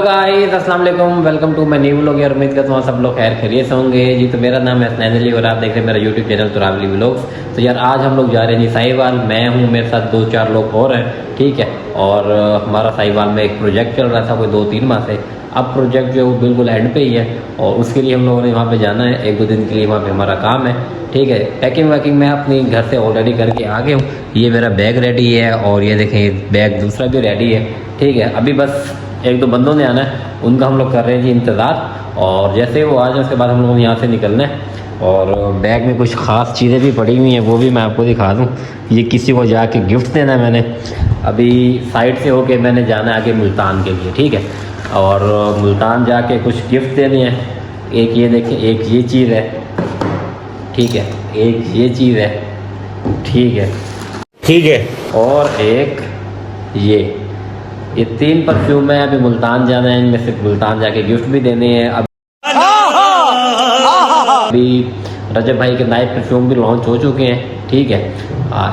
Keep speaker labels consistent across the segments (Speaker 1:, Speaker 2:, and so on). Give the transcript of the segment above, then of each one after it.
Speaker 1: Guys अस्सलाम वालेकुम, welcome to my new vlog. यार उम्मीद करता हूँ सब लोग खैर खैरियत से होंगे जी। तो मेरा नाम है हसनैन अली और आप देख रहे हैं मेरा यूट्यूब चैनल तुरावली व्लॉग्स। तो यार आज हम लोग जा रहे हैं जी साहिवाल। मैं हूँ, मेरे साथ 2-4 लोग और हैं, ठीक है। और हमारा साहिवाल में एक प्रोजेक्ट चल रहा था कोई 2-3 माह से। अब प्रोजेक्ट जो है वो बिल्कुल एंड पे ही है और उसके लिए हम लोगों ने वहाँ पे जाना है। 1-2 दिन के लिए वहाँ पे हमारा काम है, ठीक है। पैकिंग वैकिंग मैं अपनी घर से ऑलरेडी करके आ गया हूँ। ये मेरा बैग रेडी है और ये देखें बैग दूसरा भी रेडी है, ठीक है। अभी बस 1-2 बंदों ने आना है, उनका हम लोग कर रहे हैं जी इंतज़ार। और जैसे वो आ जाए उसके बाद हम लोगों ने यहाँ से निकलना है। और बैग में कुछ ख़ास चीज़ें भी पड़ी हुई हैं, वो भी मैं आपको दिखा दूँ। ये किसी को जाके गिफ्ट देना है मैंने। अभी साइड से होके मैंने जाना है आगे मुल्तान के लिए, ठीक है। और मुल्तान जाके कुछ गिफ्ट देने हैं। एक ये देखें, एक ये चीज़ है, ठीक है। एक ये चीज़ है, ठीक है, ठीक है। और एक ये 3 परफ्यूम है। अभी मुल्तान जाना है, इनमें से मुल्तान जाके गिफ्ट भी देने हैं। अभी रजब भाई के नए परफ्यूम भी लॉन्च हो चुके हैं, ठीक है।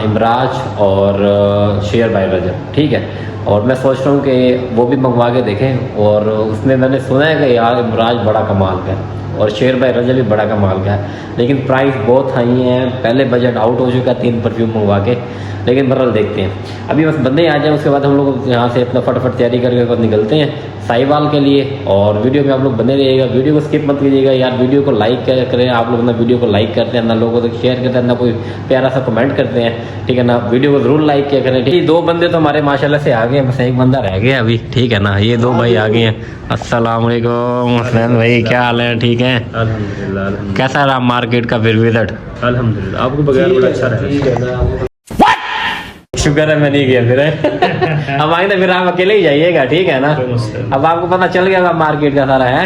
Speaker 1: इमराज और शेर भाई रजब, ठीक है। और मैं सोच रहा हूँ कि वो भी मंगवा के देखें। और उसमें मैंने सुना है कि यार इमराज बड़ा कमाल का है और शेर भाई रजब भी बड़ा कमाल का है, लेकिन प्राइस बहुत हाई है। पहले बजट आउट हो चुका 3 परफ्यूम मंगवा के, लेकिन बहरहाल देखते हैं। अभी बस बंदे आ जाए उसके बाद हम लोग यहाँ से अपना फटाफट तैयारी करके निकलते हैं साहिवाल के लिए। और वीडियो में आप लोग बने रहिएगा, वीडियो को स्किप मत कीजिएगा यार। वीडियो को लाइक करें आप लोग, ना वीडियो को लाइक करते हैं, ना लोगों तक शेयर करते हैं, ना कोई प्यारा सा कमेंट करते हैं, ठीक है ना। वीडियो को ज़रूर लाइक किया करें, ठीक है। 2 बंदे तो हमारे माशाल्लाह से आ गए हैं, बस 1 बंदा रह गया अभी, ठीक है ना। ये 2 भाई आ गए हैं। अस्सलाम वालेकुम हसनैन भाई, क्या हाल है? ठीक है अल्हम्दुलिल्लाह। कैसा रहा मार्केट का फिर विजिट?
Speaker 2: अल्हम्दुलिल्लाह, आपको बगैर बड़ा अच्छा रहा।
Speaker 1: शुक्र है मैं नहीं गया फिर अब आएंगे फिर आप अकेले ही जाइएगा, ठीक है ना। अब आपको पता चल गया मार्केट का सारा है।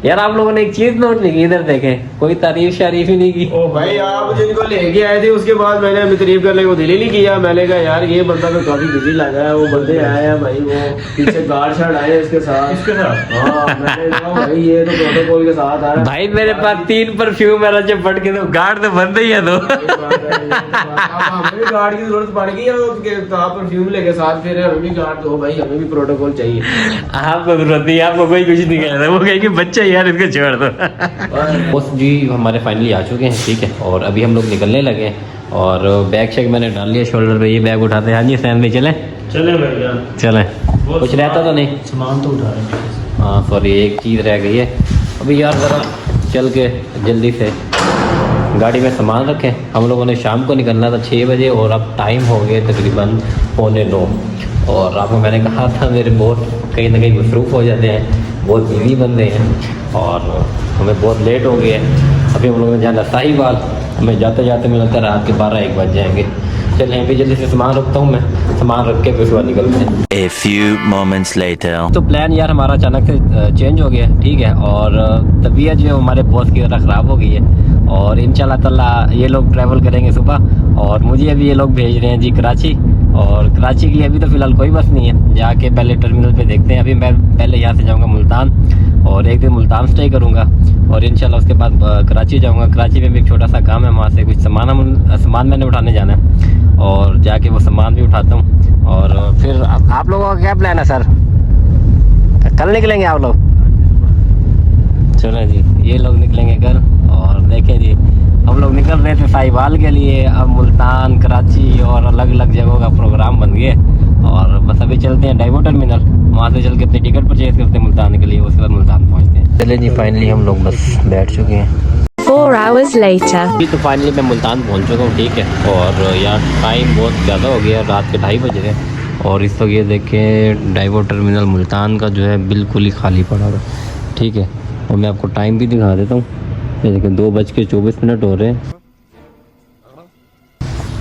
Speaker 1: यार आप लोगों ने एक चीज नोट नहीं की, इधर देखें, कोई तारीफ शरीफ ही नहीं की।
Speaker 2: ओ भाई आप जिनको लेके आए थे उसके बाद मैंने अभी तारीफ करने को दिल ही नहीं किया। मैंने कहा यार ये बंदा तो काफी बिजी लगा है। वो बंदे आए हैं भाई, वो पीछे गार्ड शार्ड आए इसके साथ हाँ, मैंने कहा भाई ये तो प्रोटोकॉल के साथ आ रहा है।
Speaker 1: भाई मेरे पास 3 परफ्यूम है रजब बढ़ के, तो गार्ड तो बंदे ही है दो।
Speaker 2: हमें भी गार्ड की जरूरत पड़ गई है, आप परफ्यूम लेके साथ फिर हमें भी गार्ड दो भाई, हमें भी प्रोटोकॉल चाहिए।
Speaker 1: आपको जरूरत नहीं, आपको कोई कुछ नहीं कह रहा, वो कहेगी बच्चे यार इसको छोड़ दो। बस जी हमारे फाइनली आ चुके हैं, ठीक है। और अभी हम लोग निकलने लगे हैं और बैग शेग मैंने डाल लिया शोल्डर पे। ये बैग उठाते हैं। हाँ जी सैन में चले
Speaker 2: भैया
Speaker 1: चलें, कुछ रहता तो नहीं,
Speaker 2: सामान तो उठा रहे हैं।
Speaker 1: हाँ सॉरी एक चीज़ रह गई है। अभी यार ज़रा चल के जल्दी से गाड़ी में सामान रखें। हम लोगों ने शाम को निकलना था 6 बजे और अब टाइम हो गए तकरीबन 8:45। और आपको मैंने कहा था मेरे बहुत कहीं ना कहीं मसरूफ़ हो जाते हैं, बहुत बिजी बंदे हैं और हमें बहुत लेट हो गए हैं। अभी हम लोगों ने जाना साहिवाल, हमें जाते जाते मुझे लगता है रात के 12-1 बज जाएंगे। चलें अभी जल्दी से सामान रखता हूँ, मैं सामान रख के फिर उसके बाद निकलते हैं।
Speaker 3: A few moments later.
Speaker 1: तो प्लान यार हमारा अचानक से चेंज हो गया, ठीक है। और तबीयत जो हमारे बॉस की तरह ख़राब हो गई है और इंशाल्लाह ताला ये लोग ट्रैवल करेंगे सुबह। और मुझे अभी ये लोग भेज रहे हैं जी कराची। और कराची की अभी तो फ़िलहाल कोई बस नहीं है, जाके पहले टर्मिनल पे देखते हैं। अभी मैं पहले यहाँ से जाऊँगा मुल्तान और 1 दिन मुल्तान स्टे करूँगा और इंशाल्लाह उसके बाद कराची जाऊँगा। कराची में भी एक छोटा सा काम है, वहाँ से कुछ सामान मैंने उठाने जाना है और जाके वो सामान भी उठाता हूँ। और फिर आप लोगों का क्या प्लान है सर? कल निकलेंगे आप लोग? चलो जी ये लोग निकलेंगे कल। और देखें जी हम लोग निकल रहे थे साहिवाल के लिए, अब मुल्तान कराची और अलग अलग जगहों का प्रोग्राम बन गया। और बस अभी चलते हैं डाइवो टर्मिनल, वहाँ से चल के अपनी टिकट परचेज करते हैं मुल्तान के लिए, उसके बाद मुल्तान पहुँचते हैं। चले जी फाइनली हम लोग बस बैठ चुके हैं।
Speaker 4: 4 hours later.
Speaker 1: तो फाइनली मैं मुल्तान पहुँच चुका हूँ, ठीक है। और यार टाइम बहुत ज़्यादा हो गया, रात के 2:30 बज रहे हैं। और इस वक्त ये देखें डाइवो टर्मिनल मुल्तान का जो है बिल्कुल ही खाली पड़ा हुआ, ठीक है। और मैं आपको टाइम भी दिखा देता हूँ, ये देखें 2:24 हो रहे हैं।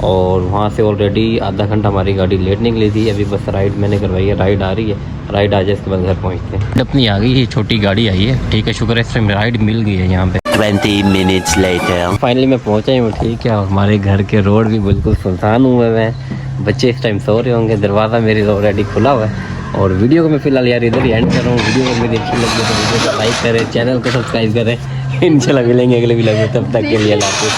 Speaker 1: और वहाँ से ऑलरेडी आधा घंटा हमारी गाड़ी लेट निकली थी। अभी बस राइड मैंने करवाई है, राइड आ रही है, राइड आ जाए इसके बाद घर पहुँचते हैं। अपनी आ गई है, छोटी गाड़ी आई है, ठीक है। शुक्र है इस टाइम राइड मिल गई है यहाँ पे।
Speaker 3: 20 minutes later.
Speaker 1: फाइनली मैं पहुँचा ही हूँ, ठीक है। और हमारे घर के रोड भी बिल्कुल सुनसान हुए हैं, बच्चे इस टाइम सो रहे होंगे, दरवाज़ा मेरी ऑलरेडी खुला हुआ है। और वीडियो को मैं फ़िलहाल यार इधर ही एंड कर रहा हूँ। वीडियो को मेरी अच्छी लगी तो वीडियो को लाइक करें, चैनल को सब्सक्राइब करें। इंशाल्लाह मिलेंगे अगले वीडियो में, तब तक के लिए अल्लाह हाफ़िज़।